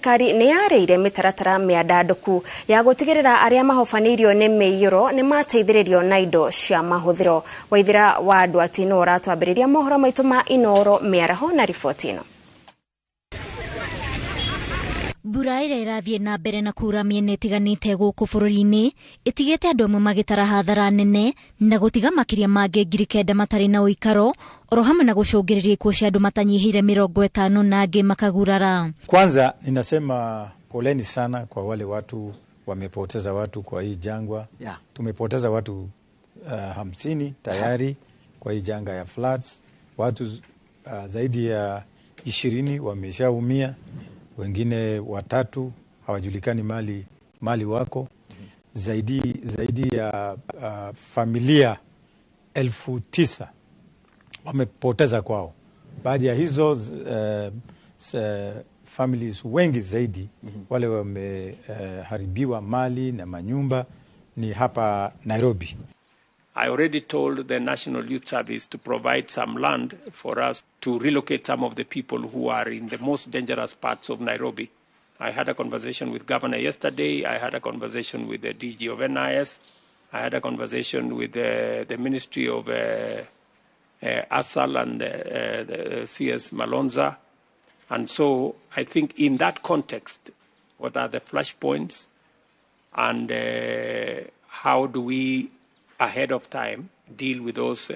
Kari nĩ yareire mĩtaratara mĩandandũku ya gũtigĩrĩra arĩa mahobanirio nĩ mĩiyũro nĩ mateithĩrĩrio na indo cia mahũthĩro. Waithira wa andũ atino ratwambĩrĩria mohoro maitũ ma Inooro mĩaraho na riboti ĩno. Mbura ĩrĩa ĩrathiĩ na mbere na kura mĩena ĩtiganĩte gũkũ bũrũri-inĩ ĩtigĩte andũ amwe magĩtara hathara nene na gũtiga makĩria ma 9,000 matarĩ na ũikaro, oro hamwe na gũcũngĩrĩria ikuũ cia andũ matanyihĩire 50 na angĩ makagurara. Kwanza ninasema poleni sana kwa wale watu wamepoteza watu kwa hii jangwa. Tumepoteza watu 50 tayari kwa hii janga ya floods. Watu zaidi ya 20 wameshaumia. Wengine 3 hawajulikani mali wako. Zaidi ya familia 9,000 wamepoteza kwao. Baadhi ya hizo families wengi zaidi wale wameharibiwa mali na manyumba ni hapa Nairobi. I already told the National Youth Service to provide some land for us to relocate some of the people who are in the most dangerous parts of Nairobi. I had a conversation with Governor yesterday. I had a conversation with the DG of NIS. I had a conversation with the Ministry of ASAL and the CS Malonza. And so I think in that context, what are the flashpoints and how do we ahead of time deal with those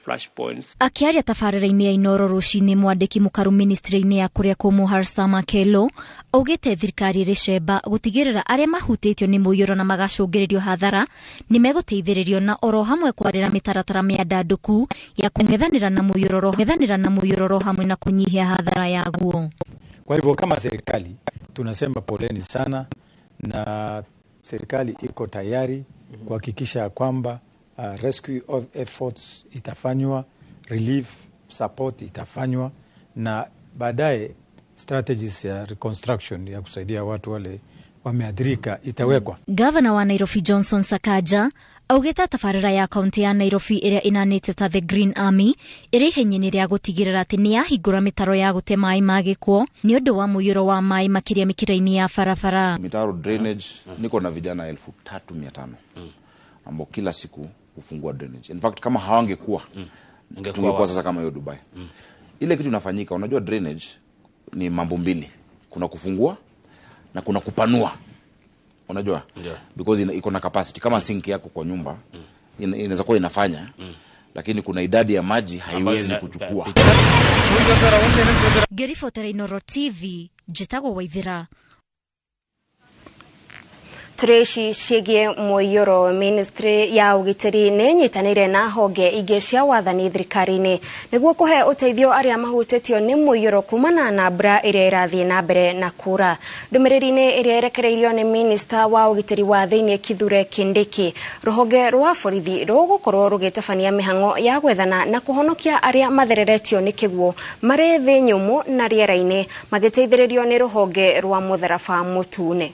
flashpoints. Akiaria tabarĩra-inĩ ya Inooro rũcinĩ, mwandĩki mũkaru ministry-inĩ ya kũrĩa kũmũ Harsa Makelo augĩte thirikari rĩcemba gũtigĩrĩra arĩa mahutĩtio nĩ mũiyũro na magacũngĩrĩrio hathara nĩ megũteithĩrĩrio na oro hamwe kwarĩra mĩtaratara mĩandandũku ya kũng'ethanĩra na mũiyũro hamwe na kũnyihia hathara yaguo. Kwa hivyo kama serikali tunasema poleni sana, na serikali iko tayari kuhakikisha kwamba rescue efforts itafanywa, relief support itafanywa, na baadaye strategies ya reconstruction ya kusaidia watu wale wameathirika itawekwa. Governor wa Nairobi Johnson Sakaja augĩte tabarĩra ya kaunti ya Nairobi ĩrĩa inanĩtio ta The Green Army ĩrĩ ihenyainĩ rĩa gũtigĩrĩra atĩ nĩ yahingũra mĩtaro ya gũte maĩ ma gĩkuo nĩ ũndũ wa mũiyũro wa maĩ makĩria mĩkĩra-inĩ ya barabara. Mitaro drainage niko na vijana 3,500 ambao kila siku hufungua drainage. In fact kama hawangekuwa tungekuwa sasa kama hiyo Dubai. Ile kitu inafanyika, unajua drainage ni mambo mbili. Kuna kufungua na kuna kupanua. Unajua? Because iko na capacity. Kama sink yako kwa nyumba inaweza kuwa inafanya, lakini kuna idadi ya maji haiwezi kuchukua. Gerifotera Inooro TV, Jitago Waithira. Tureshi ciĩgiĩ mũiyũro, ministry ya ũgitĩri nĩ nyitanĩire na honge ingĩ cia wathani thirikari-inĩ nĩguo kũhe ũteithio arĩa mahutĩtio nĩ mũiyũro kumana na mbura ĩrĩa ĩrathiĩ na mbere na kura. Ndũmĩrĩri-inĩ ĩrĩa ĩrekereirio nĩ minista wa ũgitĩri wa thĩinĩ Kithure Kindiki, rũhonge rwa borithi rũgũkorwo rũgĩtabania mĩhang'o ya gwethana na kũhonokia arĩa mathereretio nĩ kĩguũ marĩ thĩ nyũmũ na rĩera-inĩ magĩteithĩrĩrio nĩ rũhonge rwa mũtharaba mũtune.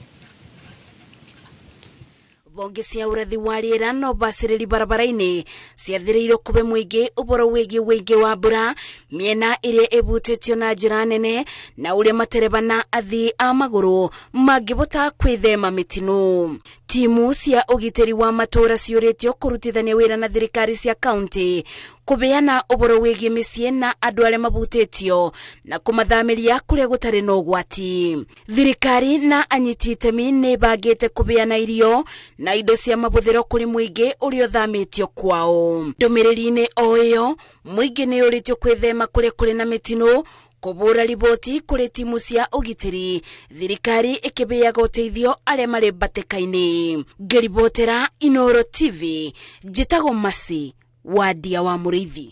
Bonge cia ũrethi wa rĩera no bacĩrĩri barabara-inĩ ciathĩrĩirwo kũbe mũingĩ ũboro wĩgiĩ wa mbura mĩena ĩrĩa ĩbutĩtio na njĩra nene na ũrĩa matereba na athii a magũrũ mangĩbota kwĩthema mĩtino. Timu cia ũgitĩri wa matũũra ciũrĩtio kũrutithania wĩra na thirikari cia kaunti kũbeana ũboro wĩgiĩ mĩciĩ na andũ arĩa mabutĩtio na kũmathamĩria kũrĩa gũtarĩ na ũgwati. Thirikari na anyiti itemi nĩ bangĩte kũbeana irio na indo cia mabũthĩro kũrĩ mũingĩ ũrĩa ũthamĩtio kwao. Ndũmĩrĩri-inĩ o ĩyo, mũingĩ nĩ ũrĩtio kwĩthema kũrĩ na mĩtino, kũbũra riboti kũrĩ timu cia ũgitĩri, thirikari ĩkĩbeaga ũteithio arĩa marĩ batĩka-inĩ. Ngeribotera Inooro TV, Jitago Masi, Wadia wa Mũrĩithi.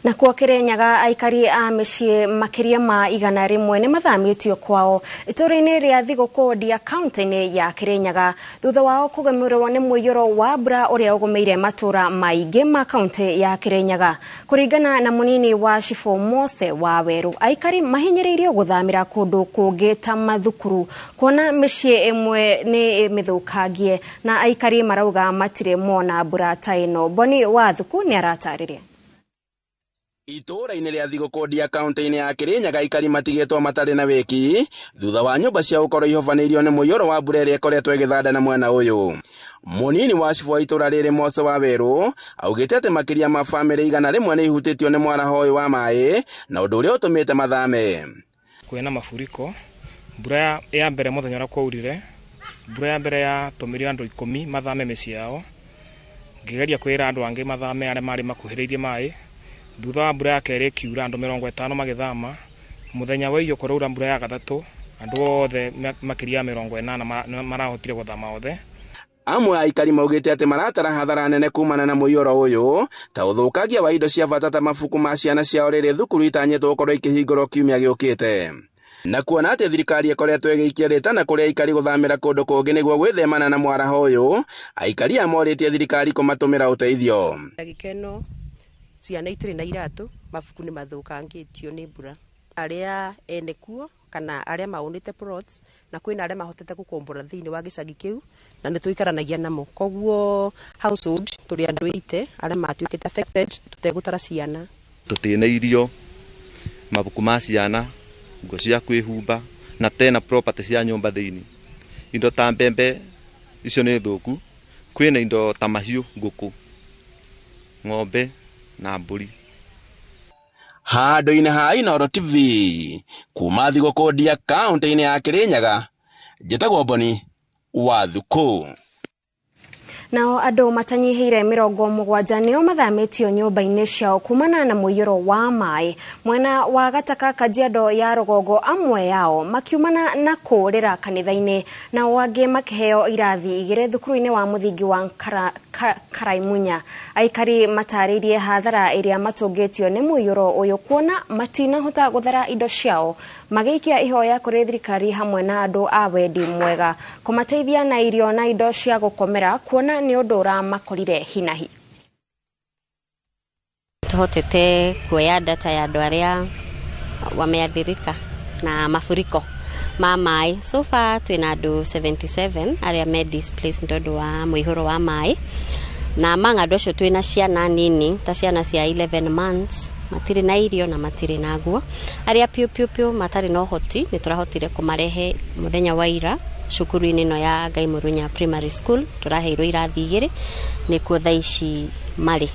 Na kwa Kirinyaga aikari a mĩciĩ makĩria ma 100 nĩ mathamĩtio kwao itũũra-inĩ rĩa Thigũkũ kaunti-inĩ ya Kirinyaga thutha wao kũgũmĩrwo nĩ mũiyũro wa mbura ũrĩa ũgũmĩire matũũra maingĩ ma kaunti ya Kirinyaga. Kũringana na mũnini wa Cibũ Mose wa Weru, aikari mahinyĩrĩirio gũthamĩra kũndũ kũngĩ ta mathukuru kuona mĩciĩ ĩmwe nĩ mĩthũkangie na aikari marauga matirĩ mona mbura ta ĩno. Boni wa Thuku nĩ aratarĩria. Itura-inĩ rĩa Thigũkũndia kaunti-inĩ ya Kirinyaga aikari matigĩtwo matarĩ na wĩki thutha wa nyũmba cia gũkorwo ihobanĩirio nĩ mũiyũro wa mbura ĩrĩa ĩkoretwo ĩgĩthandana mwena ũyũ. Mũnini wa cibu wa itũra rĩrĩ Mose wa Werũ augĩte atĩ makĩria ma bamĩrĩ 100 nĩ ihutĩtio nĩ mwaraho ũyũ wa maĩ na ũndũ ũrĩa ũtũmĩte mathame. Kwĩna mafuriko, mbura ya mbere mũthenya ũrĩa kwaurire, mbura ya mbere yatũmire andũ 10 mathame mĩciĩ yao. Ngĩgeria kwĩra andũ angĩ mathame arĩa marĩ makuhĩrĩirie maĩ. Thutha wa mbura ya kerĩ kiura andũ 50 magĩthama. Mũthenya wa iyo kũraura mbura ya gatatũ, andũ othe makĩria 80 marahotire gũthama othe. Amwe aikari maugĩte atĩ maratara hathara nene kumana na mũiyũro ũyũ ta ũthũkangia wa indo cia bata ta mabuku ma ciana ciao rĩrĩ thukuru itanyĩtwo gũkorwo ikĩhingũrwo kiumia gĩũkĩte. Na kuona atĩ thirikari ĩkoretwo ĩgĩikia rĩtana kũrĩ aikari gũthamĩra kũndũ kũngĩ nĩguo gwĩthemana na mwaraho ũyũ, aikari amorĩtie thirikari kũmatũmĩra ũteithio. Gĩkeno ciana itirĩ na iratũ, mabuku nĩ mathũkangĩtio nĩ mbura. Arĩa ene kuo kana arĩa maunĩte plots na kwĩna arĩa mahotete gũkombora thĩinĩ wa gĩcagi kĩu na nĩ tũikaranagia namo. Koguo household tũrĩ andũ 80 arĩa matuĩkĩte affected, tũtegũtara ciana. Tũtĩna irio, mabuku ma ciana, nguo cia kwĩhumba na tena property cia nyũmba thĩinĩ. Indo ta mbembe icio nĩ thũku, kwĩna indo ta mahiũ, ngũkũ, ng'ombe na mbũri. Handũ-inĩ ha Inooro TV kuma Thigũkũndia kaunti-inĩ ya Kirinyaga, njĩtagwo Boni wa Thuku. Nao andũ matanyihĩire 70 nĩo mathamĩtio nyũmba-inĩ ciao kumana na mũiyũro wa maĩ mwena wa Gataka, Kajiado ya rũgongo, amwe yao makiumana na kũũrĩra kanitha-inĩ na angĩ makĩheo irathi 2 thukuru-inĩ wa mũthingi wa Karaimunya. Aikari matarĩirie hathara ĩrĩa matũngĩtio nĩ mũiyũro ũyũ kuona matinahota gũthara indo ciao, magĩikia ihoya kũrĩ thirikari hamwe na andũ a wendi mwega kũmateithia na irio na indo cia gũkomera kuona nĩ ũndũ ũramakorire hinahi. Tuhotete kuoya data ya andũ arĩa wameathirika na mafuriko ma maĩ. So far twĩna andũ 77 arĩa me displaced nĩ ũndũ wa mũihũro wa maĩ, na andũ acio twĩna ciana nini ta ciana cia 11 months matirĩ na irio na matirĩ na nguo. Arĩa piu matarĩ na ũhoti nĩ tũrahotire kũmarehe mũthenya wa ira cukuru-inĩ ino ya Ngai Mũrunya Primary School. Tũraheirwo irathi 2 nĩkuo thaa ici marĩ.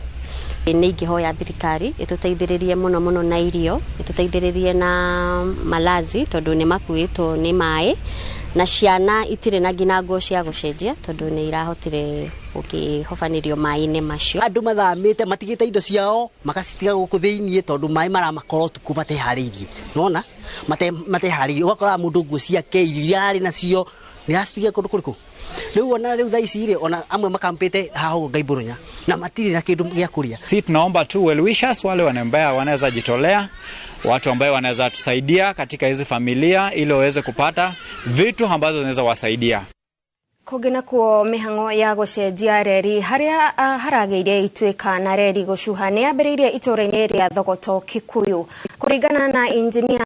Nĩ ingĩhoya thirikari ĩtũteithĩrĩrie mũno na irio, ĩtũteithĩrĩrie na malazi tondũ nĩ makuĩtwo nĩ maĩ, na ciana itirĩ na nginya nguo cia gũcenjia tondũ nĩ irahotire gũkĩhobanĩrio maĩ-inĩ macio. Andũ mathamĩte matigĩte indo ciao magacitiga gũkũ thĩinĩ tondũ maĩ maramakorwo tuku mateharĩirie. Unaona? Mateharĩirie. Ũgakora mũndũ nguo ciake iria arĩ nacio nĩ acitiga kũndũ kũrĩkũ. Rĩu ona rĩu thaa ici ona amwe makampete haho Ngai Mũrunya na matirĩ na kĩndũ gĩa kũrĩa. Sisi tunaomba tu well wishers, wale ambao wanaweza jitolea, watu ambao wanaweza tusaidia katika hizi familia ili waweze kupata vitu ambazo zinaweza wasaidia. Kũngĩna kuo mĩhang'o ya gũcenjia reri harĩa harageire ituĩka na reri gũcuha nĩ yambĩrĩirie itũra-inĩ rĩa Thogoto, Kikuyu. Kũringana na engineer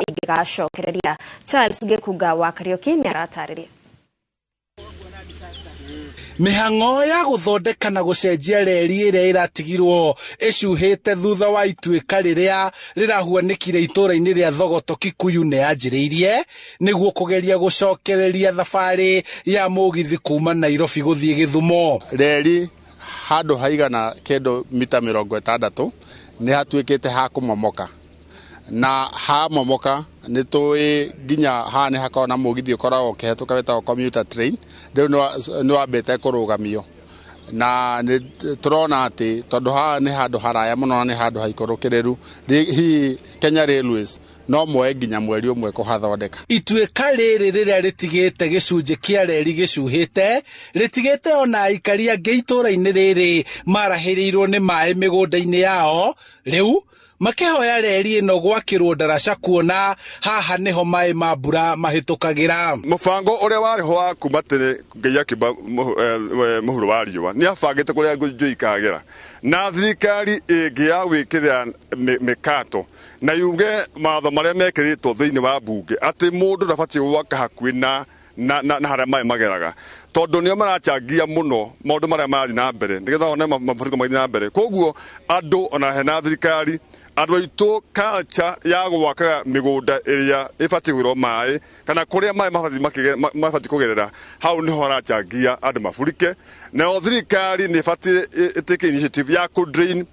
igacokereria, Charles Gekuga wa Kariuki nĩ aratarĩria. Mĩhang'o ya gũthondeka na gũcenjia reri ĩrĩa ĩratigirwo ĩcuhĩte thutha wa ituĩka rĩrĩa rĩrahuanĩkire itũra-inĩ rĩa Thogoto, Kikuyu nĩ yanjĩrĩirie nĩguo kũgeria gũcokereria thabarĩ ya mũgithi kuma Nairobi gũthiĩ Gĩthumo. Reri handũ haigana kĩndũ mita 60 nĩ hatuĩkĩte ha kũmomoka, na ha momoka nĩ tũĩ nginya haha nĩ hakoragwo na mũgithi ũkoragwo ũkĩhetũka wĩtagwo commuter train, rĩu nĩ wambĩte kũrũgamio, na nĩ tũrona atĩ tondũ haha nĩ handũ haraya mũno na nĩ handũ haikũrũkĩrĩru, hihi Kenya Railways no moe nginya mweri ũmwe kũhathondeka. Ituĩka rĩrĩ rĩrĩa rĩtigĩte gĩcunjĩ kĩa reri gĩcuhĩte, rĩtigĩte ona aikari angĩ itũra-inĩ rĩrĩ marahĩrĩirwo nĩ maĩ mĩgũnda-inĩ yao, rĩu makihoya reri ĩno gwakĩrwo ndaraca kuona haha niho maĩ ma mbura mahĩtũkagĩra. Mũbango ũrĩa warĩ ho wa kuma tene Ngai akĩmba mũhuro wa riũa nĩ abangĩte kũrĩa njũi ikagera, na thirikari ĩngĩ ya gwĩkĩrĩra mĩkato na yuge matho marĩa mekĩrĩtwo thĩinĩ wa mbunge atĩ mũndũ ndabatiĩ gwaka hakuhĩ na harĩa maĩ mageraga, tondu nio marachangia muno maundu maria mari na mbere nigetha one mabadiliko mathi na mbere koguo andu ona hena thirikari andu aitu culture ya gwaka migunda iria ibati gwirwo mai kana kuria mai mabati kugerera hau niho harachangia andu mafurike na thirikari ni ibati take initiative ya ku drain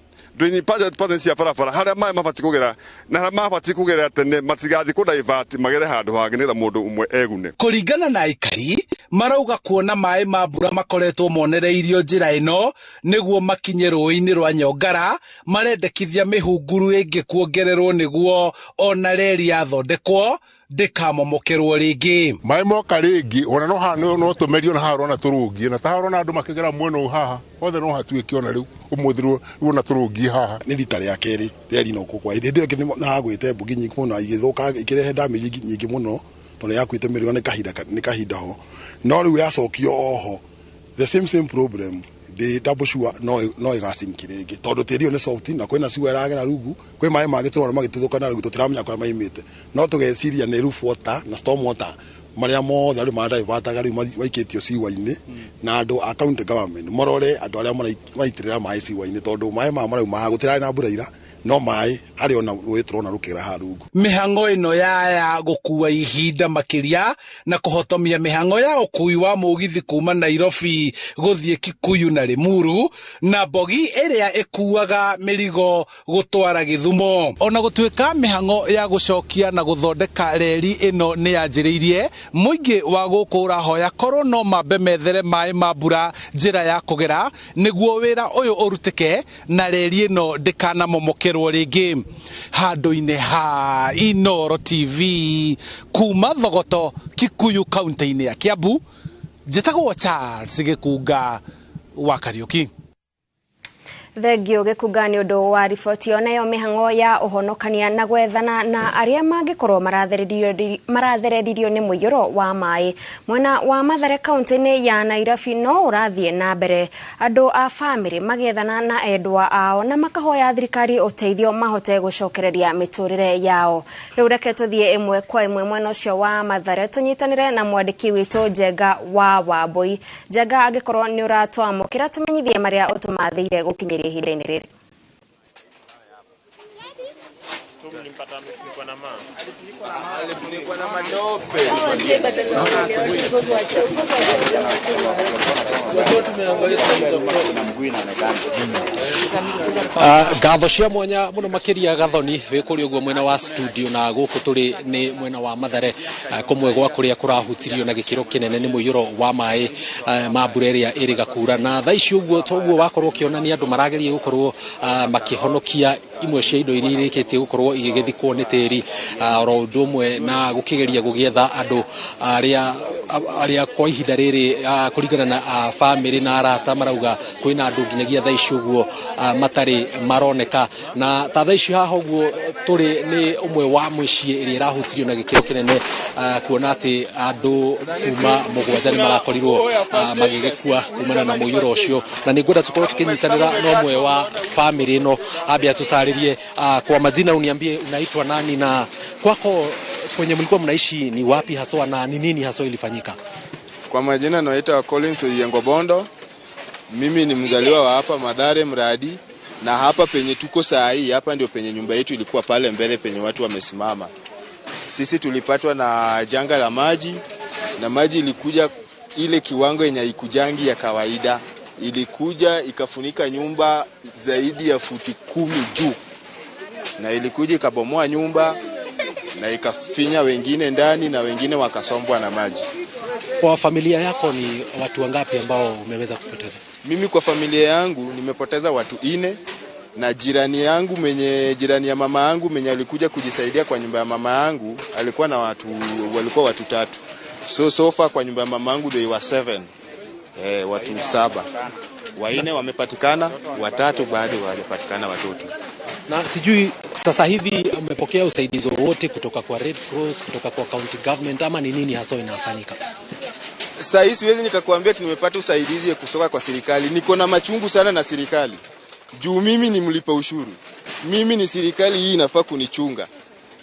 project ya farafara haria mai mabati kugera na haria mabati kugera tene matigathi ku divert magere handu hangi nitha mundu umwe egune. Kuringana na aikari marauga kuona mai ma mbura makoretwo monereirio njira ino niguo makinye rũĩ-inĩ rwa Nyongara marendekithia mihunguru ingi kuongererwo niguo ona reri yathondekwo ndikamomokerwo ringi. Mai moka ringi ona no hano no tumerio na haro na turungi na taharo na andu makigera mweno haha othe no hatuike ona riu umuthirwo na turungi haha ni rita ria keri reri no kukwa indi ndio kini na agwite mbugi nyingi muno igithuka ikirehe damage nyingi muno tondu yakwite mirio ni kahinda ho no riu yacokio oho the same problem the double sure no igasinkirenge tondu tiri ni soft na kwina siwa rage na rugu kwi mai magitwara magituthuka na rugu tutiramenya kwa maimite no tugeciria ni roof water na storm water maria mothe ari madivataga riu maikitio siwa-ini na andu a county government morore andu aria maitirira mai siwa-ini tondu mai marau magutira na mbura ira no mai hari ona witrona rukira harungu. Mihango ino ya gukua ihinda makiria na kuhotomia mihango ya ukui wa mugithi kuma Nairobi guthie Kikuyu na Limuru na bogi iria ikuaga mirigo gutwara Githumo. Ona gutuika mihango ya gucokia na guthondeka reri ino ni yanjiriirie muingi wa guku urahoya korwo no mambe methere mai ma mbura njira ya kugera niguo wira uyu urutike na reri ino ndikana momoke ringi. Handu-ini ha Inoro TV kuma Thogoto Kikuyu kaunti-ini ya Kiambu njitagwo Charles Gikunga wa Kariuki. Thengio Gikunga ni undu wa riboti onayo mihango ya uhonokania na gwethana na aria mangikorwo maratheririo ni muiyuro wa mai mwena wa Mathare kaunti-ini ya Nairobi no urathie na mbere andu a family magethana na endwa ao na makahoya thirikari uteithio mahote gucokereria miturire yao. Riu reke tuthie imwe kwa imwe mwena ucio wa Mathare tunyitanire na mwandiki witu Njenga wa Wambui. Njenga angikorwo ni uratwamukira tumenyithie maria utumathire gukinyira ihinda-ini riri. Gatho cia mwanya muno makiria Gathoni wi kuri uguo mwena wa studio na guku turi ni mwena wa Mathare kumwe gwa kuria kurahutirio na gikiro kinene ni muiyuro wa mai ma mbura iria iri gakura na thaici uguo toguo wakorwo kionania andu marageria gukorwo makihonokia imwe cia indo iria irikitie gukorwo igithikwo ni tiri oro undu umwe na gukigeria gugietha andu aria kwa ihinda riri kuringana na family na arata marauga kwina andu nginyagia thaici uguo matari maroneka na ta thaici haha uguo turi ni umwe wa muicie iria irahutirio na gikiro kinene kuona ati andu kuma mugwanja ni marakorirwo magigekua kumana na muiyuro ucio na ningwenda tukorwo tukinyitanira no umwe wa family no ambia tutaririe kwa majina uniambie unaitwa nani na kwako kwenye mlikuwa mnaishi ni wapi haswa na ni nini haswa ilifanyika? Kwa majina naitwa Collins Oyengo Bondo. Mimi ni mzaliwa wa hapa Mathare mradi na hapa penye tuko saa hii hapa ndio penye nyumba yetu ilikuwa pale mbele penye watu wamesimama. Sisi tulipatwa na janga la maji na maji ilikuja ile kiwango yenye ikujangi ya kawaida. Ilikuja ikafunika nyumba zaidi ya futi 10 juu. Na ilikuja ikabomoa nyumba na ikafinya wengine ndani na wengine wakasombwa na maji. Kwa familia yako ni watu wangapi ambao umeweza kupoteza? Mimi kwa familia yangu nimepoteza watu 4 na jirani yangu jirani ya mama yangu mwenye alikuja kujisaidia kwa nyumba ya mama yangu walikuwa watu 3. So far kwa nyumba ya mama yangu they were 7. Watu 7. 4 wamepatikana, 3 bado hawajapatikana watoto. Na sijui sasa hivi umepokea usaidizi wote kutoka kwa Red Cross, kutoka kwa county government ama ni nini hasa inafanyika? Sasa hivi siwezi nikakuambia tumepata usaidizi kutoka kwa serikali. Niko na machungu sana na serikali. Juu mimi ni mlipa ushuru. Mimi ni serikali hii inafaa kunichunga.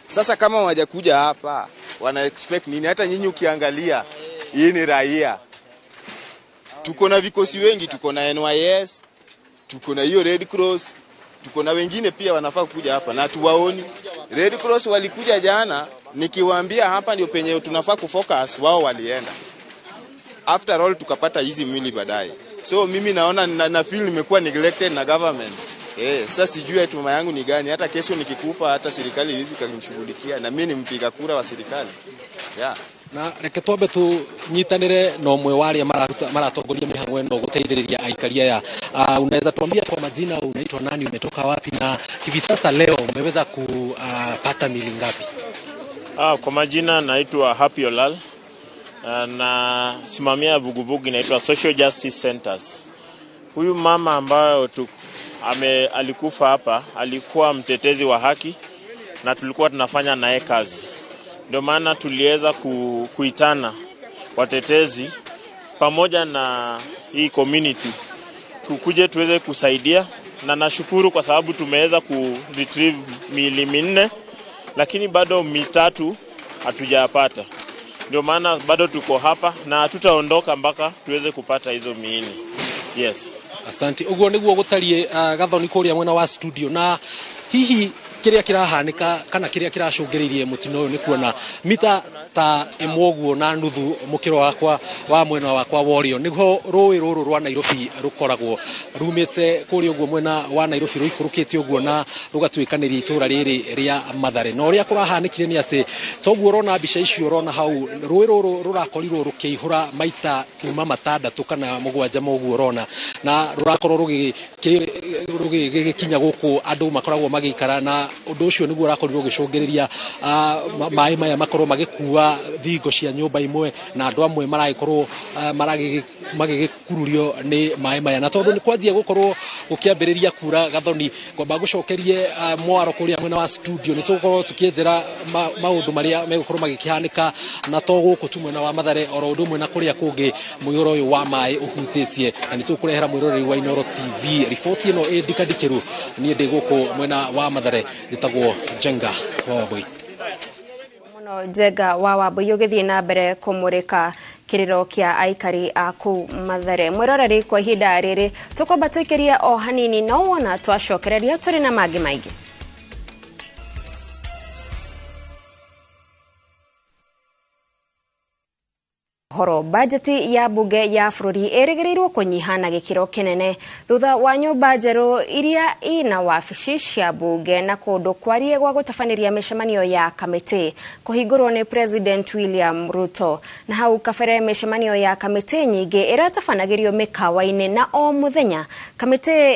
Sasa kama hawajakuja hapa, wana expect nini? Hata nyinyi ukiangalia hii ni raia. Tuko na vikosi wengi, tuko na NYS, tuko na hiyo Red Cross, tuko na wengine pia wanafaa kuja hapa na tuwaoni. Red Cross walikuja jana, nikiwaambia hapa ndio penye tunafaa kufocus, wao walienda. After all tukapata hizi mwili baadaye. So mimi naona na feel nimekuwa neglected na government. Sasa sijui hatima yangu ni gani, hata kesho nikikufa hata serikali hizi kanishughulikia na mimi ni mpiga kura wa serikali. Na reke twambe tunyitanire na umwe wale maratongoria mihango eno guteithiriria aikari aya. Unaweza tuambia kwa majina, unaitwa nani, umetoka wapi, na hivi sasa leo umeweza kupata mili ngapi? Kwa majina naitwa Happy Olal na simamia vuguvugu inaitwa Social Justice Centers. Huyu mama ambayo alikufa hapa alikuwa mtetezi wa haki na tulikuwa tunafanya naye kazi. Ndio maana tuliweza kuitana watetezi pamoja na hii community tukuje tuweze kusaidia, na nashukuru kwa sababu tumeweza retrieve miili 4 lakini bado 3 hatujapata. Ndio maana bado tuko hapa na tutaondoka mpaka tuweze kupata hizo miili. Yes. Asante. Uguo niguo gutarie Gathoni kuria mwena wa studio, na hihi kiria kirahanika kana kiria kiracungiririe mutino ni kuona mita ta imwoguo na nuthu mukiro wakwa wa mwena wakwa worio niho rui ruru rwa Nairobi rukoragwo rumite kuri uguo mwena wa Nairobi ruikurukite uguo na rugatwikaniria itura riri ria Mathare. No ria kurahanikire ni ati toguo urona mbica icio urona hau rui ruru rurakorirwo rukiihura maita kuma 6 kana 7 moguo urona, na rurakorwo rugikinya guku andu makoragwo magikara, na undu ucio niguo urakorirwo gicungiriria mai maya makorwo magikuwa thingo cia nyumba imwe na andu amwe maragikorwo magigikururio ni mai maya. Na tondu ni kwanjia gukorwo ukiambiriria kura Gathoni, kwamba gucokerie mwaro kuria mwena wa studio ni tukorwo tukienjera maundu maria megukorwo magikihanika na to guku tu mwena wa Mathare oro undu mwena kuria kungi muyoro uyu wa mai uhutitie, na ni tukurehera mwiroreri wa Inooro TV ripoti ino ndikadikiru ni ndi guku mwena wa Mathare jitagwo Jenga Wabui. Jega wa Wabui ugithie na mbere kumurika kiriro kia aikari aku Mathare. Mwiroreri kwa ihinda riri tukwamba tuikiria o hanini no wona twacokereria turi na mangi maingi. Horo bajeti ya bunge ya bururi erigirirwo kunyihana gikiro kinene thutha wa nyumba njeru iria ina wabici cia bunge na kundu kwarie gwa gutafaniria mishemanio ya kamiti kuhingurwo ni President William Ruto. Na hau kabere mishemanio ya kamiti nyingi iratafanagirio mikawa-ini na o muthenya kamiti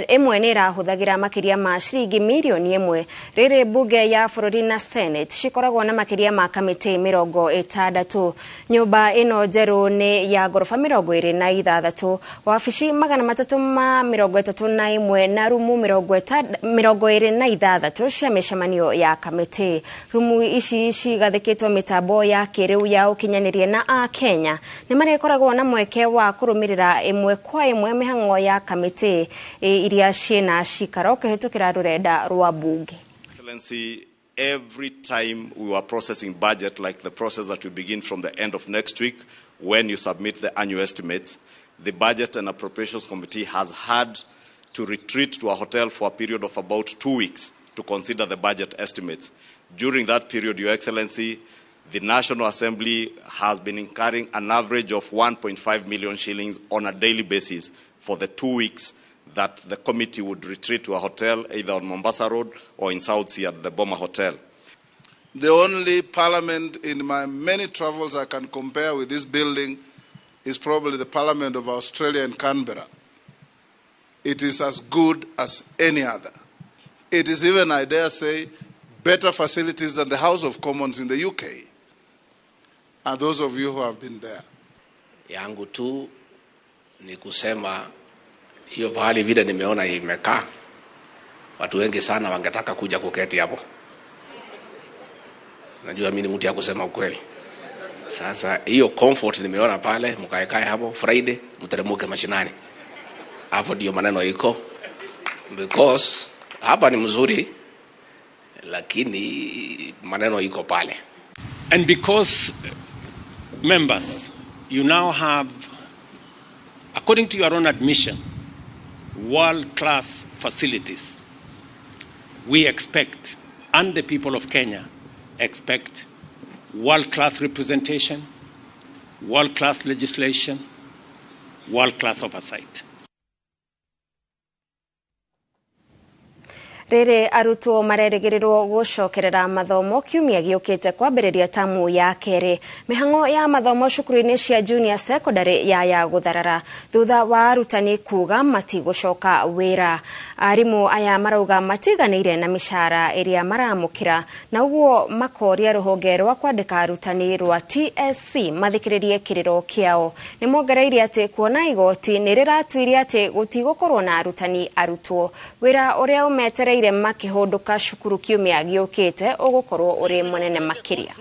imwe ni irahuthagira makiria ma ciringi milioni 1. Riri bunge ya bururi na Senate cikoragwo na makiria ma kamiti 60. Nyumba ino njeru ni ya gorofa 26, wabici 331 na rumu 26 cia mishemanio ya kamiti. Rumu ici cigathikitwo mitambo ya kiriu ya ukinyanirie na a Kenya ni marekoragwo na mweke wa kurumirira imwe kwa imwe mihango ya kamiti iria ciena cikaro kihitukira rurenda rwa bunge. Excellency, every time we were processing budget, like the process that we begin from the end of next week, when you submit the annual estimates, the Budget and Appropriations Committee has had to retreat to a hotel for a period of about 2 weeks to consider the budget estimates. During that period, Your Excellency, the National Assembly has been incurring an average of 1.5 million shillings on a daily basis for the 2 weeks that the committee would retreat to a hotel either on Mombasa Road or in South Sea at the Boma Hotel. The only parliament in my many travels I can compare with this building is probably the Parliament of Australia in Canberra. It is as good as any other. It is even, I dare say, better facilities than the House of Commons in the UK. And those of you who have been there. Yangu tu ni kusema hiyo pahali vile nimeona imekaa, watu wengi sana wangetaka kuja kuketi hapo. Najua mimi ni mtu ya kusema ukweli. Sasa hiyo comfort nimeona pale, mkaekae hapo Friday, mteremuke mashinani. Hapo ndio maneno iko. Because hapa ni mzuri, lakini maneno iko pale. And because members, you now have According to your own admission, world-class facilities, we expect, and the people of Kenya expect, world-class representation, world-class legislation, world-class oversight. Rere arutwo mareregererwo gucokerera mathomo kiumia giukite kwambiriria tamu ya keri. Mihango ya mathomo cukuru-ini cia junior secondary ya gutharara thutha wa arutani kuga matigucoka wira. Arimu aya marauga matiganire na mishara iria maramukira na uguo makoria ruhonge rwa kwandika arutani rwa TSC mathikiririe kiriro kiao. Nimongereire ati kuona igoti niriratwirie ati gutigukorwo na arutani arutwo wira uria umetere makihunduka cukuru kiumia giukite ugukorwo uri munene makiria.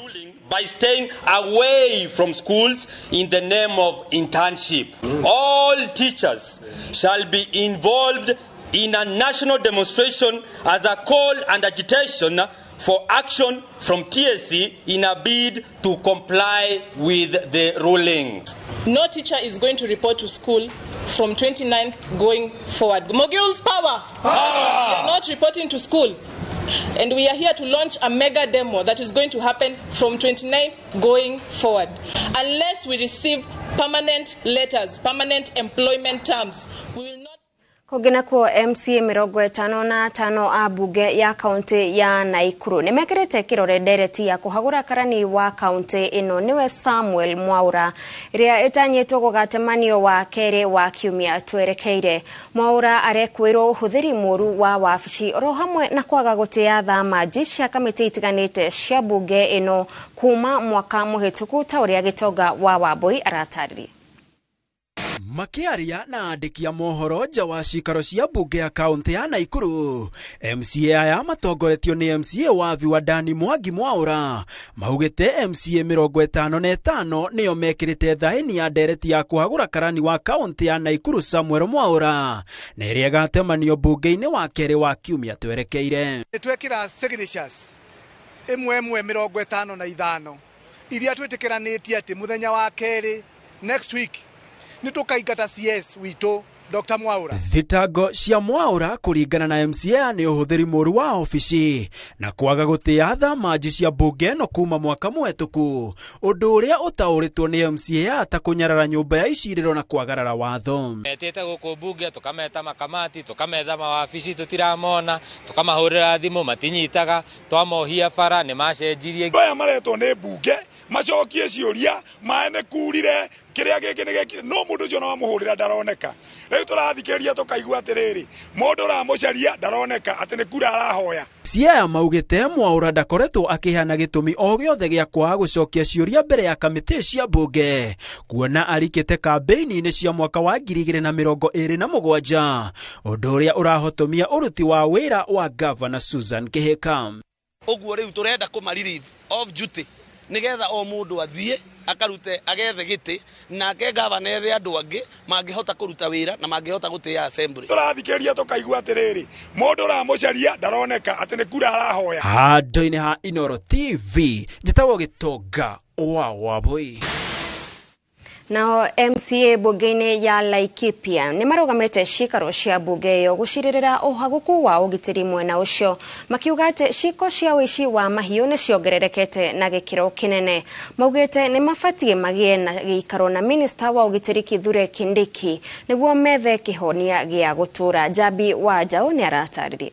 By staying away from schools in the name of internship. All teachers shall be involved in a national demonstration as a call and agitation for action from TSC in a bid to comply with the rulings. No teacher is going to report to school from 29th going forward. Moguls power! Power! They are not reporting to school. And we are here to launch a mega demo that is going to happen from 29th going forward. Unless we receive permanent letters, permanent employment terms, we will not. Kogena kwa MCA 55 a bunge ya kaunti ya Naikuru nimekerete kirore ndereti ya kuhagura karani wa kaunti ino niwe Samuel Mwaura iria itanyitwo gugatemanio wa kere wa kiumia twerekeire. Mwaura arekwirwo uhuthiri muru wa wabici ro hamwe na kwaga gutia thama cia kamiti itiganite cia bunge ino kuma mwaka muhituku ta uria Gitonga wa Wambui aratarire. Makiaria na andiki a mohoro nja wa cikaro cia bunge ya kaunti ya Naikuru, MCA aya matongoretio ni MCA wa Viwandani Mwangi Mwaura maugite MCA 55 niyo mekirite thaini ya ndereti ya kuhagura karani wa kaunti ya Naikuru Samuel Mwaura na iria gatemanio bunge-ini wa kere wa kiumia twerekeire. Twekira signatures imwe 55 iria twitikiranĩtie ati muthenya wa keri next week nitukaigata CS wito Dr. Mwaura. Thitango cia Mwaura kuringana na MCA ni uhuthiri muru wa ofici na kwaga gutia thama cia bunge no kuma mwaka muhetuku undu uria utauritwo ni MCA ata kunyarara nyumba ya iciriro na kwagarara watho. Metete guku bunge tukameta makamati tukametha mawabici tutiramona tukamahurira thimu matinyitaga twamohia bara ni macenjirie aya maretwo ni bunge macokie ciuria maene kurire kiria giki ni gekire no mundu ucio no muhurira ndaroneka riu turathikiriria tukaigua atiriri mundu ramucaria ndaroneka ati ni kura arahoya. Cia maugite Mwaura ndakoretwo akihana gitumi o giothe gia kwaga gucokia ciuria mbere ya kamiti cia bunge kuona arikite kampeini-ini cia mwaka wa 2027 undu uria urahotomia uruti wa wira wa Governor Susan Kihika. Uguo riu turenda kumaririeve off duty nigetha o mundu athie akarute agethe giti na ke governor ere andu angi mangihota kuruta wira na mangihota gutia assembly. Turathikiriria tukaigua atiriri mundu ramucaria ndaroneka ati ni kura arahoya. Handu-ini ha Inoro TV njitagwo Gitonga wa Wambui. Nao MCA bunge-ini ya Laikipia ni marugamite cikaro cia bunge yo guciririra uhaguku wa ugitiri mwena ucio makiuga ati ciko cia wici wa mahiu ni ciongererekete na gikiro kinene. Maugite ni mabatie magie na gikaro na minister wa ugitiri Kithure Kindiki niguo methe kihonia gia gutura. Jabi Wajau ni aratarire.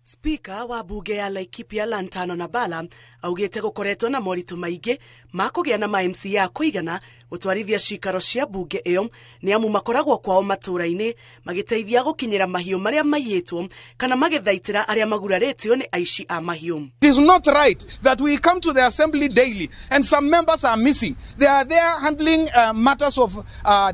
Speaker wa bunge ya Laikipia Lantano Nabala augite gukoretwo na moritu maingi makugia na MCA kuigana gutwarithia cikaro cia bunge iyo ni amu makoragwo kwao matura-ini magiteithia gukinyira mahiu maria maiyitwo kana magethaitira aria maguraritio ni aici a mahiu. It is not right that we come to the assembly daily and some members are missing. They are there handling matters of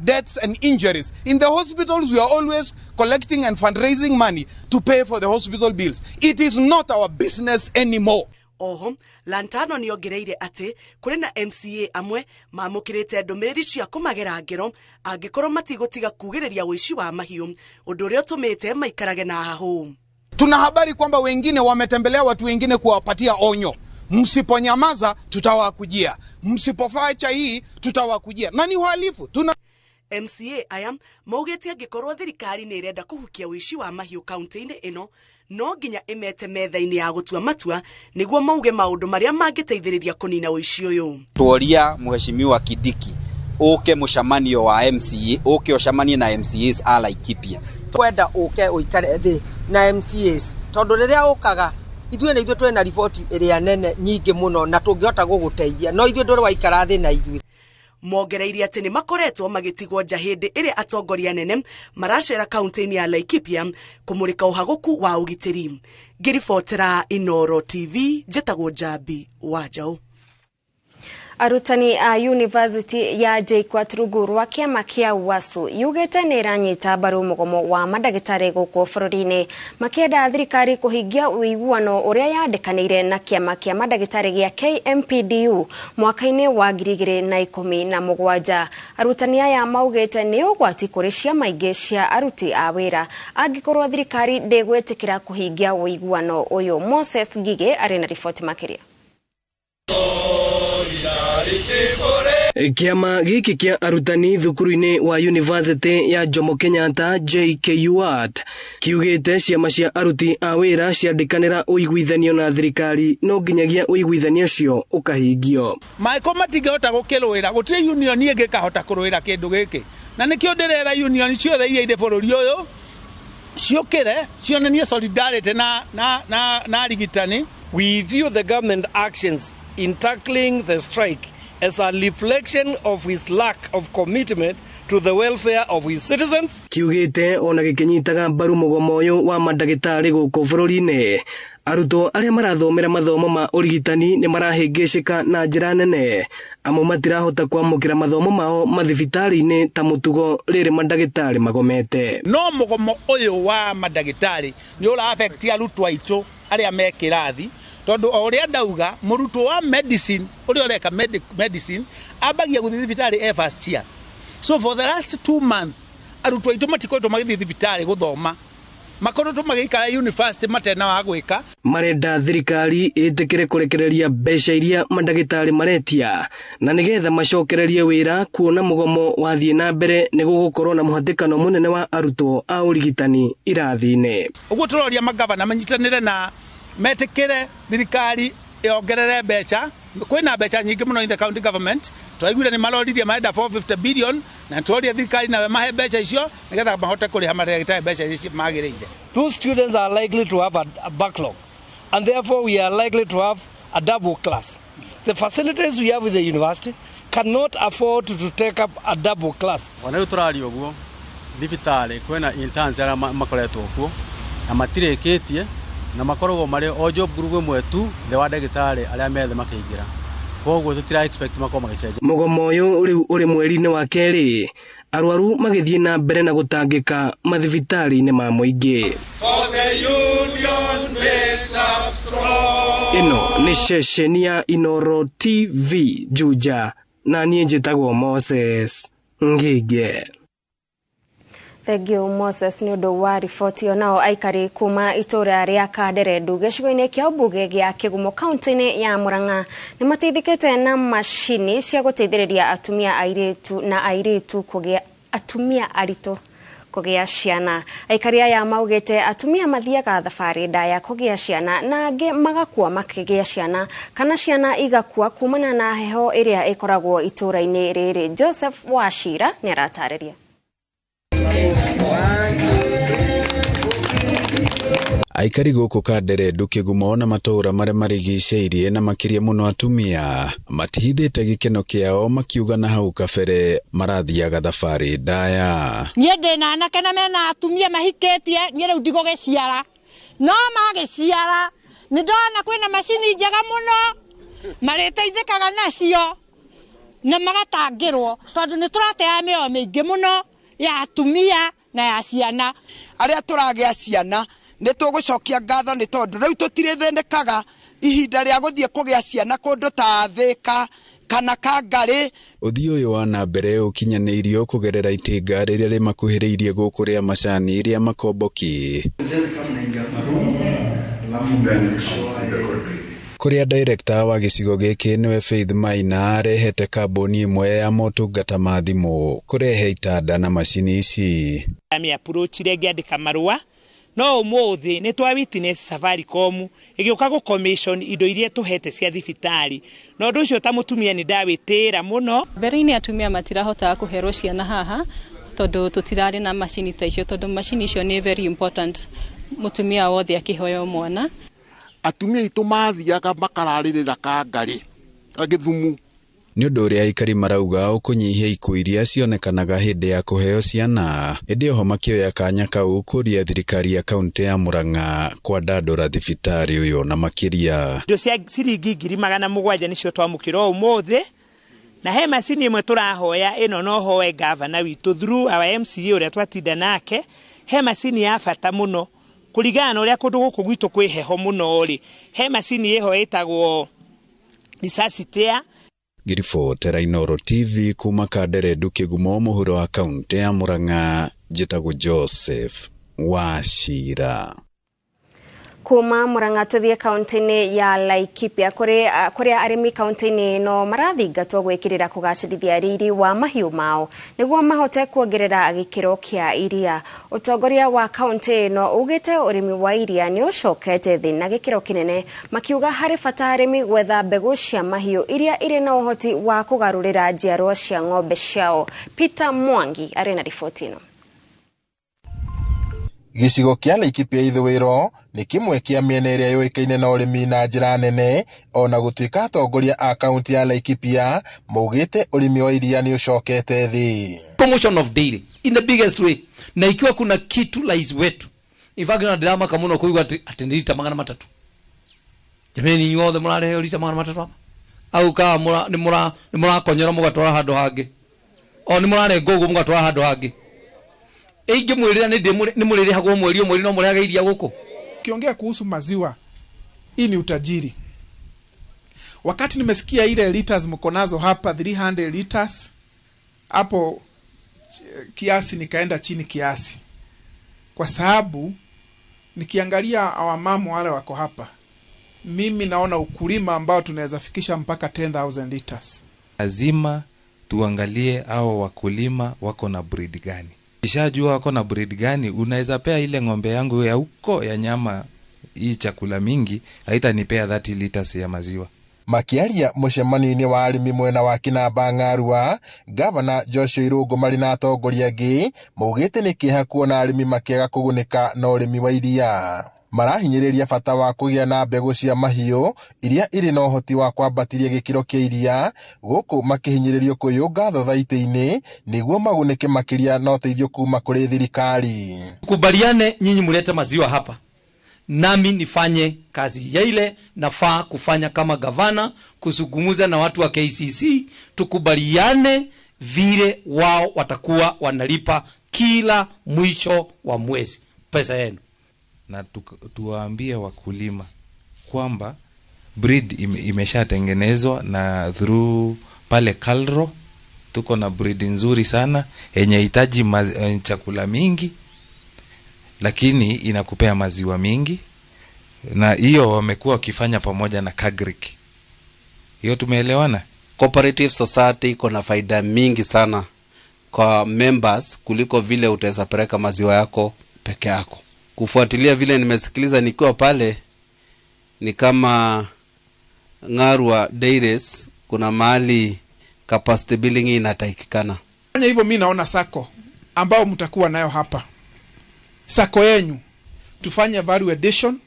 deaths and injuries. In the hospitals we are always collecting and fundraising money to pay for the hospital bills. It is not our business anymore. Oho, Lantano ni ongereire ati kuri na MCA amwe mamukirite ndumiriri cia kumagera ngero angikorwo matigutiga kugiriria wici wa mahiu undu uria utumite maikarage na hahu. Tuna habari kwamba wengine wametembelea watu wengine kuwapatia onyo. Msiponyamaza tutawakujia. Msipofanya hii tutawakujia. Na ni uhalifu. MCA aya maugĩte angĩkorwo thirikari nĩ irenda kũhukia ũici wa mahiũ kaunti-inĩ ĩno no nginya ĩmete metha-inĩ ya gũtua matua nĩguo mauge maũndũ marĩa mangĩteithĩrĩria kũnina ũici ũyũ. Tuoria Mheshimiwa Kidiki ũke mũcemanio wa MCA, ũke ũcemanie na MCAs a Laikipia. Twenda ũke ũikare thĩ na MCAs tondũ rĩrĩa ũkaga ithuĩ twĩna riboti ĩrĩa nene nyingĩ mũno na tũngĩhota gũgũteithia no ithuĩ ndũrĩ waikara thĩ na ithuĩ. Mongereire atĩ nĩ makoretwo magĩtigwo nja hĩndĩ ĩrĩa atongoria nene maracera kaunti-inĩ ya Laikipia kũmũrĩka ũhagũku wa ũgitĩri. Ngĩribotera Inooro TV, njĩtagwo Njambi wa Njaũ. Arutani a University ya JKUAT rungu rwa kĩama kĩa UASU yugĩte nĩ iranyita mbaru mũgomo wa mandagĩtarĩ gũkũ bũrũri-inĩ makĩenda thirikari kũhingia ũiguano ũrĩa yandĩkanĩire na kĩama kĩa mandagĩtarĩ gĩa KMPDU mwaka-inĩ wa 2017. Arutani aya maugĩte nĩ ũgwati kũrĩ ciama ingĩ cia aruti a wĩra angĩkorwo thirikari ndĩgwĩtĩkĩra kũhingia ũiguano ũyũ. Moses Ngige arĩ na riboti makĩria. Kiama giki kia arutani thukuru-inĩ wa University ya Jomo Kenyatta JKUAT kiugĩte ciama cia aruti a wĩra ciandĩkanĩra ũiguithanio na thirikari no nginyagia ũiguithanio ũcio ũkahingio. Maiko matingĩhota gũkĩrũĩra, gũtirĩ union ĩngĩkahota kũrũĩra kĩndũ gĩkĩ. Na nĩkĩo ndĩrera union ciothe iria irĩ bũrũri ũyũ ciũkĩre cionanie solidarity na arigitani. We view the government actions in tackling the strike as a reflection of his lack of commitment to the welfare of his citizens. Kiugĩte ona gĩkĩnyitaga mbaru mũgomo ũyũ wa mandagĩtarĩ gũkũ bũrũri-inĩ. Arutwo arĩa marathomera mathomo ma ũrigitani nĩ marahĩngĩcĩka na njĩra nene. Amwe matirahota kwamũkĩra mathomo mao mathibitarĩ-inĩ ta mũtugo rĩrĩ mandagĩtarĩ magomete. No mũgomo ũyũ wa mandagĩtarĩ nĩ ũra-affect arutwo aitũ arĩa me kĩrathi tondu ũrĩa ndauga mũrutwo wa medicine ũrĩa ũreka medicine ambagia gũthiĩ thibitarĩ first year. So for the last 2 months arutwo aitũ matikoretwo magĩthiĩ thibitarĩ gũthoma, makoretwo magĩikara university matena wa gwĩka. Marenda thirikari ĩtĩkĩre kũrekereria mbeca iria mandagĩtarĩ maretia na nĩgetha macokererie wĩra kuona mũgomo wathiĩ na mbere nĩ gũgũkorwo na mũhatĩkano mũnene wa arutwo a ũrigitani irathi-inĩ. Ũguo tũroria magavana manyitanĩre na metĩkĩre thirikari yongerere mbeca. Kwĩna mbeca nyingĩ mũno in the county government. Twaiguire nĩ maroririe marenda 450 billion na tũroria thirikari nawe mahe mbeca icio nĩgetha mahote kũrĩha mandagĩtarĩ mbeca icio magĩrĩire. Those students are likely to have a backlog and therefore we are likely to have a double class. The facilities we have with the university cannot afford to take up a double class. Wanao tũraria ũguo thibitarĩ kwĩna interns arĩa makoretwo kuo na matirĩkĩtie na makoragwo marĩ o job group ĩmwe tu the wa ndagĩtarĩ arĩa methe makĩingĩra. Koguo tutira expect makorwo magĩcenjia. Mũgomo ũyũ rĩu ũrĩ mweri-inĩ wa kerĩ, arwaru magĩthiĩ na mbere na gũtangĩka mathibitarĩ-inĩ ma mũingĩ. Ĩno nĩ ceceni ya Inooro TV Juja na niĩ njĩtagwo Moses Ngige. Thank you Moses nĩ ũndũ wa riboti ĩyo. Nao aikari kuma itũra rĩa Kanderendu gĩcigo-inĩ kĩa ũmbunge gĩa Kĩgumo kaunti-inĩ ya Murang'a nĩ mateithĩkĩte na macini cia gũteithĩrĩria atumia aritũ kũgĩa ciana. Aikari aya maugĩte atumia mathiaga thabarĩ ndaya kũgĩa ciana na angĩ magakua makĩgĩa ciana kana ciana igakua kumana na heho ĩrĩa ĩkoragwo itũra-inĩ rĩrĩ. Joseph Wachira nĩ aratarĩria. Aikari gũkũ Kanderendu Kĩgumo na matũũra marĩa marigicĩirie na makĩria mũno atumia matihithĩte gĩkeno kĩao makiuga na hau kabere marathiaga thabarĩ ndaya. Niĩ ndĩna anake na mena atumia mahikĩtie niĩ rĩu ndigũgĩciara no magĩciara nĩ ndona kwĩna macini njega mũno marĩteithĩkaga nacio na magatangĩrwo tondũ nĩ tũrateaga mĩoyo mĩingĩ mũno ya atumia na ya ciana. Arĩa tũragĩa ciana nĩ tũgũcokia ngatho nĩ tondũ rĩu tũtirĩthĩnĩkaga ihinda rĩa gũthiĩ kũgĩa ciana kũndũ ta Thĩka kana Kangarĩ. Ũthii ũyũ wa na mbere ũkinyanĩirio kũgerera itinga rĩrĩa rĩmakuhĩrĩirie gũkũ rĩa macani rĩa Makomboki. kuria director wa gicigo giki niwe Faith Maina arehete kambuni imwe ya motungata ma thimu kurehe itanda na macini ici. Ami approach ngiandika marua no umuthi ni twa witness Safaricom igioka go commission indo iria tuhete cia thibitari no ndu ucio ta mutumia ni ndawitira muno mbere-ini atumia matirahota kuherwo ciana haha tondu tutirari na macini ta icio tondu macini icio ni very important mutumia wothe akihoyo mwana. Atumia itu mathiaga makararirira kangari agithumu ni undu uria aikari marauga ukunyihia ikuũ iria cionekanaga hindi ya kuheo ciana indi oho makioya kanya kau kuria thirikari ya kaunti ya Murang'a kwandandura thibitari uyu na makiria ndo cia ciringi 700 nicio twamukira umuthi na he macini imwe turahoya ino no hoe governor witu through our MCA uria twatinda nake he macini ya bata muno kurigana uria kundu guku gwitu kwiheho muno ri he macini iho itagwo resuscitate. Ngiribotera Inooro TV kuma Kanderendu Kigumo muhuro wa kaunti ya Murang'a njitagwo Joseph Wachira. Kuma Murang'a tuthie kaunti-ini ya Laikipia kuria arimi kaunti-ini no marathingatwo gwikirira kugacirithia riri wa mahiu mao niguo mahote kuongerera gikiro kia iria. Utongoria wa kaunti no ugite urimi wa iria ni ucokete thi na gikiro kinene makiuga hari bata arimi gwetha mbegu cia mahiu iria iri na uhoti wa kugarurira njiarwa cia ng'ombe ciao. Peter Mwangi ari na riboti ino. Gicigo kia Laikipia ithwiro ni kimwe kia miena iria yoikaine na urimi na njira nene ona gutuika atongoria a kaunti ya Laikipia maugite urimi wa iria ni ucokete thi. Promotion of dairy in the biggest way na ikiwa kuna kitu lais wetu ifagina drama kama uno kuigwa atendita 300 jameni nyuothe murarehe lita 300 au kama ni murakonyera mugatwara handu hangi o ni murare ngogo mugatwara handu hangi eige mwirira ni murire hagwo mweri omweri no muriaga iria guko. Kiongea kuhusu maziwa, hii ni utajiri. Wakati nimesikia ile liters mko nazo hapa 300 liters hapo kiasi nikaenda chini kiasi, kwa sababu nikiangalia awamamu wale wako hapa mimi naona ukulima ambao tunaweza fikisha mpaka 10,000 liters. Lazima tuangalie hao wakulima wako na breed gani. Ishajua wako na breed gani, unaweza pea ile ng'ombe yangu ya huko ya nyama hii chakula mingi haitanipea 30 liters ya maziwa. Makiaria mucemanio-ini wa arimi mwena wa Kinamba Ng'arua, Gavana Joshua Irungu mari na atongoria angi maugite ni kiha kuona arimi makiaga kugunika na urimi wa iria. Marahinyiriria bata wa kugia na mbegu cia mahiu iria iri na uhoti wa kwambatiria gikiro kia iria guku makihinyiririo kuyunga thothaiti-ini niguo magunike makiria na uteithio kuma kuri thirikari. Kubaliane nyinyi mulete maziwa hapa, nami nifanye kazi ya ile nafaa kufanya kama gavana, kuzungumza na watu wa KCC tukubaliane vile wao watakuwa wanalipa kila mwisho wa mwezi pesa yenu. Na tuwaambie wakulima kwamba breed imeshatengenezwa na through pale Kalro tuko na breed nzuri sana yenye hitaji chakula mingi lakini inakupea maziwa mingi, na hiyo wamekuwa wakifanya pamoja na Kagrik. Hiyo tumeelewana. Cooperative society iko na faida mingi sana kwa members kuliko vile utaweza peleka maziwa yako peke yako. Kufuatilia vile nimesikiliza nikiwa pale ni kama Ng'arua Dairies kuna mahali capacity building inatakikana. Fanya hivyo mimi naona sako ambao mtakuwa nayo hapa. Sako yenu tufanye value addition,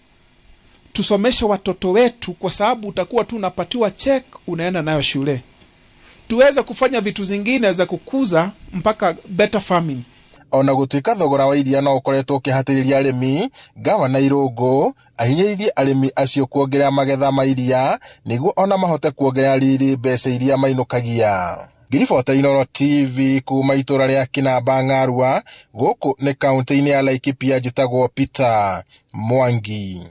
tusomeshe watoto wetu kwa sababu utakuwa tu unapatiwa check unaenda nayo shule. Tuweze kufanya vitu zingine za kukuza mpaka better farming. Ona gutuika thogora wa iria no ukoretwo ukihatiriria arimi, Gavana Irungu ahinyiririe arimi acio kuongerera magetha ma iria niguo ona mahote kuongerera riri mbeca iria mainukagia. Ngiribota Inooro TV kuma itura ria Kinamba Ng'arua guku ni kaunti-ini ya Laikipia njitagwo Peter Mwangi.